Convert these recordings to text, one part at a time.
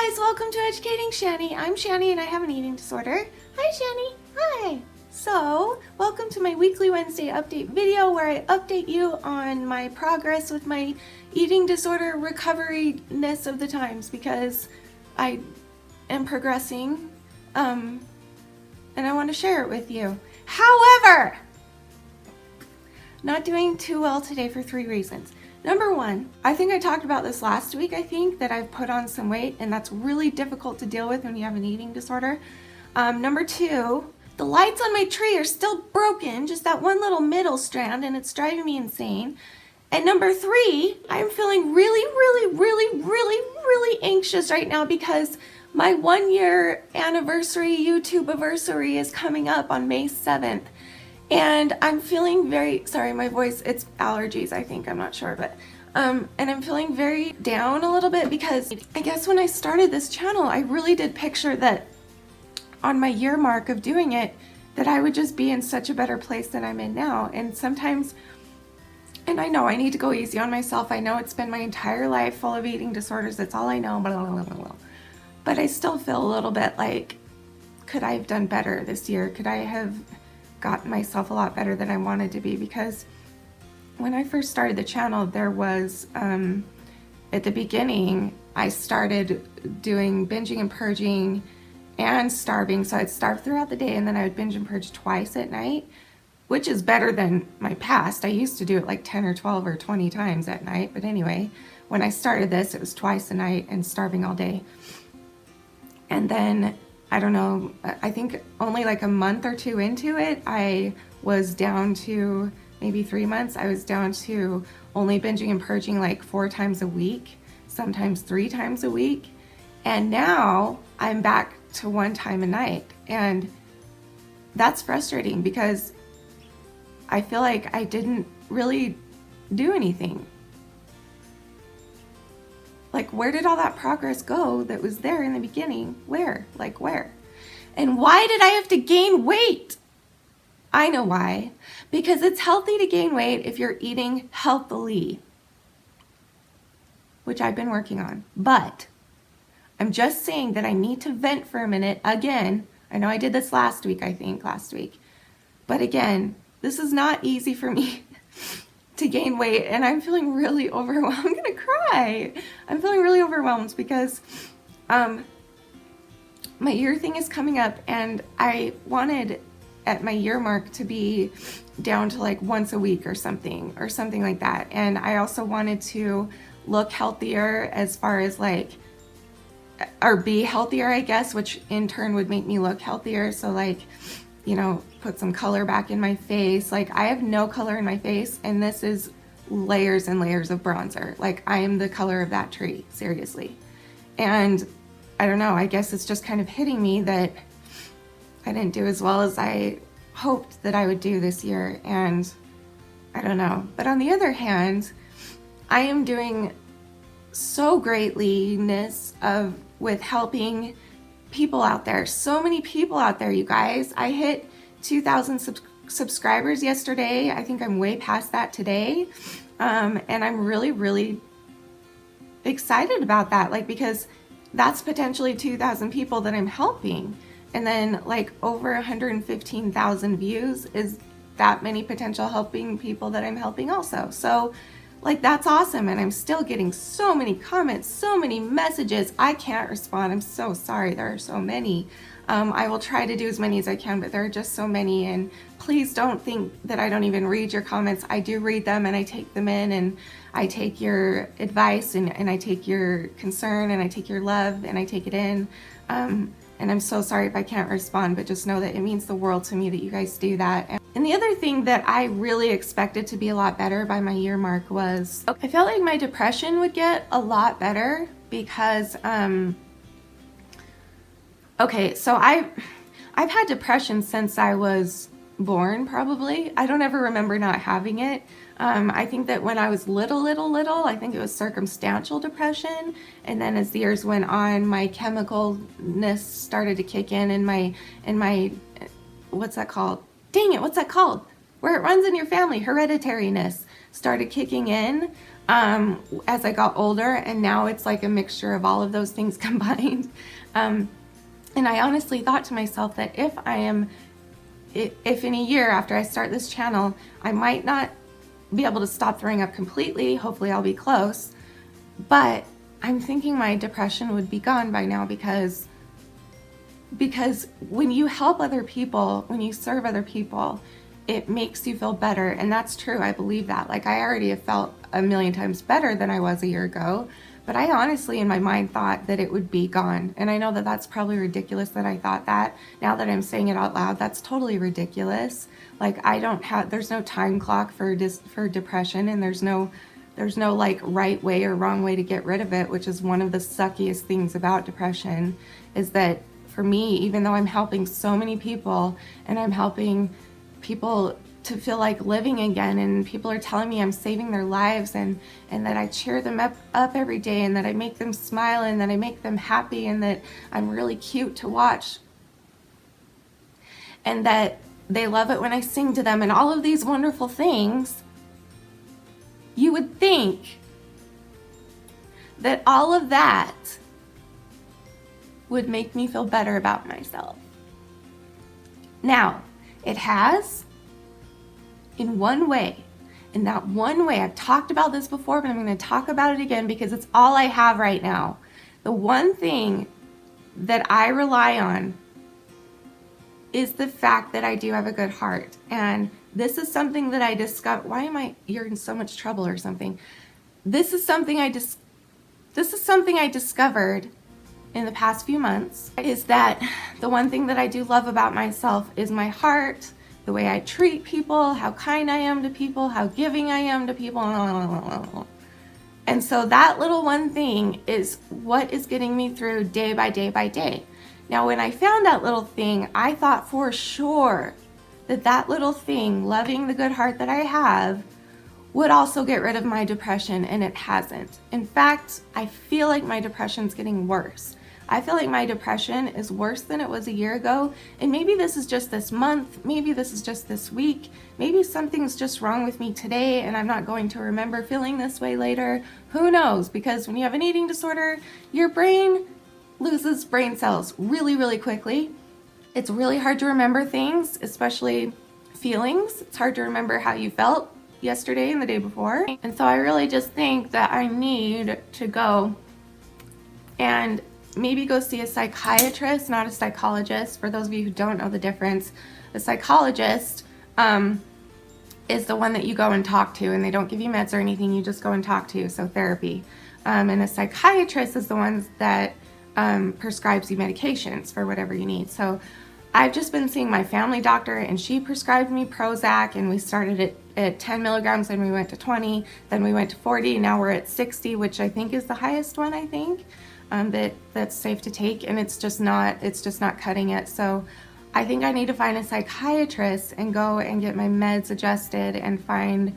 guys, welcome to Educating Shani. I'm Shani and I have an eating disorder. Hi Shani, hi. So, welcome to my weekly Wednesday update video where I update you on my progress with my eating disorder recovery-ness of the times because I am progressing and I want to share it with you. However, not doing too well today for 3 reasons. Number 1, I think I talked about this last week, that I've put on some weight and that's really difficult to deal with when you have an eating disorder. Number 2, the lights on my tree are still broken, just that one little middle strand, and it's driving me insane. And number 3, I'm feeling really anxious right now because my 1-year anniversary, YouTube anniversary is coming up on May 7th. And I'm feeling very, sorry, my voice, it's allergies, I think, I'm not sure, but, and I'm feeling very down a little bit because I guess when I started this channel, I really did picture that on my year mark of doing it, that I would just be in such a better place than I'm in now. And sometimes, and I know I need to go easy on myself. I know it's been my entire life full of eating disorders. That's all I know, but I still feel a little bit like, could I have done better this year? Could I have gotten myself a lot better than I wanted to be? Because when I first started the channel, there was, at the beginning, I started doing binging and purging and starving. So I'd starve throughout the day and then I would binge and purge twice at night, which is better than my past. I used to do it like 10 or 12 or 20 times at night. But anyway, when I started this, it was twice a night and starving all day. And then I don't know, I think only like a month or 2 into it, I was down to, maybe 3 months, I was down to only binging and purging like 4 times a week, sometimes 3 times a week. And now I'm back to 1 time a night. And that's frustrating because I feel like I didn't really do anything. Like, where did all that progress go that was there in the beginning? Where? Like, where? And why did I have to gain weight? I know why. Because it's healthy to gain weight if you're eating healthily, which I've been working on. But I'm just saying that I need to vent for a minute again. I know I did this last week, last week. But again, this is not easy for me to gain weight, and I'm feeling really overwhelmed. I'm gonna cry. I'm feeling really overwhelmed because my year thing is coming up, and I wanted at my year mark to be down to like once a week or something like that. And I also wanted to look healthier as far as like, or be healthier, I guess, which in turn would make me look healthier. So like, you know, put some color back in my face. Like, I have no color in my face, and this is layers and layers of bronzer. Like, I am the color of that tree, seriously. And I don't know, I guess it's just kind of hitting me that I didn't do as well as I hoped that I would do this year, and I don't know. But on the other hand, I am doing so greatly-ness with helping people out there. So many people out there, you guys. I hit 2,000 subscribers yesterday. I think I'm way past that today. And I'm really excited about that. Like, because that's potentially 2,000 people that I'm helping. And then like over 115,000 views is that many potential helping people that I'm helping also. So like, that's awesome. And I'm still getting so many comments, so many messages. I can't respond. I'm so sorry. There are so many. I will try to do as many as I can, but there are just so many. And please don't think that I don't even read your comments. I do read them and I take them in, and I take your advice and I take your concern and I take your love and I take it in. And I'm so sorry if I can't respond, but just know that it means the world to me that you guys do that. And the other thing that I really expected to be a lot better by my year mark was, I felt like my depression would get a lot better because, okay, so I've had depression since I was born, probably. I don't ever remember not having it. I think that when I was little, I think it was circumstantial depression. And then as the years went on, my chemicalness started to kick in, and my, what's that called? Dang it, what's that called? Where it runs in your family, hereditariness started kicking in as I got older, and now it's like a mixture of all of those things combined. And I honestly thought to myself that if in a year after I start this channel, I might not be able to stop throwing up completely. Hopefully I'll be close, but I'm thinking my depression would be gone by now, because when you help other people, when you serve other people, it makes you feel better. And that's true. I believe that. Like, I already have felt a million times better than I was a year ago, but I honestly in my mind thought that it would be gone. And I know that that's probably ridiculous that I thought that. Now that I'm saying it out loud, that's totally ridiculous. Like, there's no time clock for depression, and there's no like right way or wrong way to get rid of it, which is one of the suckiest things about depression, is that for me, even though I'm helping so many people, and I'm helping people to feel like living again, and people are telling me I'm saving their lives, and that I cheer them up every day, and that I make them smile, and that I make them happy, and that I'm really cute to watch, and that they love it when I sing to them, and all of these wonderful things, you would think that all of that would make me feel better about myself. Now, it has, in one way. In that one way, I've talked about this before, but I'm going to talk about it again because it's all I have right now. The one thing that I rely on is the fact that I do have a good heart. And this is something that I discovered. You're in so much trouble or something. This is something I discovered in the past few months, is that the one thing that I do love about myself is my heart, the way I treat people, how kind I am to people, how giving I am to people. And so that little one thing is what is getting me through day by day by day. Now, when I found that little thing, I thought for sure that little thing, loving the good heart that I have, would also get rid of my depression, and it hasn't. In fact, I feel like my depression's getting worse. I feel like my depression is worse than it was a year ago, and maybe this is just this month, maybe this is just this week, maybe something's just wrong with me today and I'm not going to remember feeling this way later. Who knows? Because when you have an eating disorder, your brain loses brain cells really, really quickly. It's really hard to remember things, especially feelings. It's hard to remember how you felt yesterday and the day before. And so I really just think that I need to go and maybe go see a psychiatrist, not a psychologist. For those of you who don't know the difference, a psychologist is the one that you go and talk to, and they don't give you meds or anything, you just go and talk to, so therapy. And a psychiatrist is the one that prescribes you medications for whatever you need. So I've just been seeing my family doctor, and she prescribed me Prozac, and we started at 10 milligrams, then we went to 20, then we went to 40, and now we're at 60, which I think is the highest one, I think, that's safe to take, and it's just not cutting it. So I think I need to find a psychiatrist and go and get my meds adjusted and find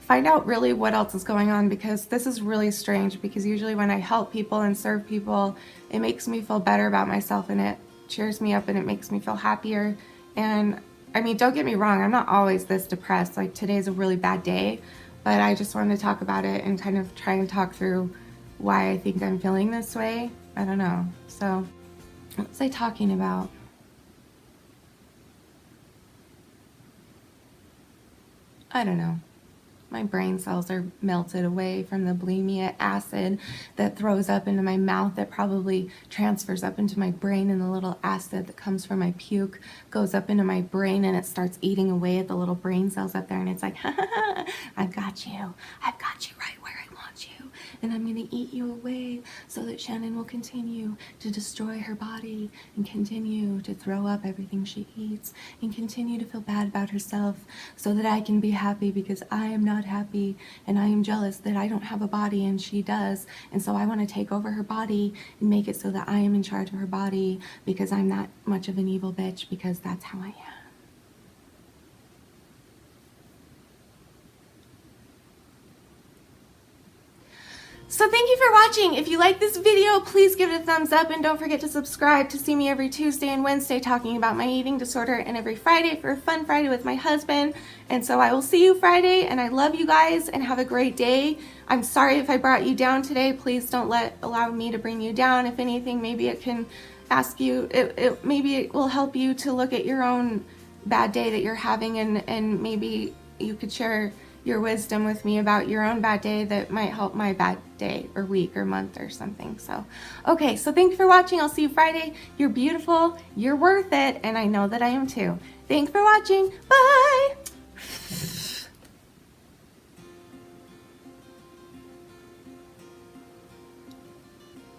out really what else is going on, because this is really strange, because usually when I help people and serve people, it makes me feel better about myself, and it cheers me up, and it makes me feel happier. And I mean, don't get me wrong, I'm not always this depressed. Like, today's a really bad day, but I just wanted to talk about it and kind of try and talk through why I think I'm feeling this way. I don't know. So what was I talking about? I don't know. My brain cells are melted away from the bulimia acid that throws up into my mouth, that probably transfers up into my brain, and the little acid that comes from my puke goes up into my brain, and it starts eating away at the little brain cells up there, and it's like, ha ha ha, I've got you right where I want you, and I'm gonna eat you away so that Shannon will continue to destroy her body and continue to throw up everything she eats and continue to feel bad about herself so that I can be happy, because I am not happy, and I am jealous that I don't have a body and she does, and so I want to take over her body and make it so that I am in charge of her body, because I'm not much of an evil bitch, because that's how I am. So thank you for watching. If you like this video, please give it a thumbs up and don't forget to subscribe to see me every Tuesday and Wednesday talking about my eating disorder, and every Friday for a fun Friday with my husband. And so I will see you Friday, and I love you guys and have a great day. I'm sorry if I brought you down today. Please don't allow me to bring you down. If anything, maybe it can ask you, maybe it will help you to look at your own bad day that you're having, and maybe you could share your wisdom with me about your own bad day that might help my bad day or week or month or something. So, okay, so thank you for watching. I'll see you Friday. You're beautiful, you're worth it, and I know that I am too. Thanks for watching. Bye!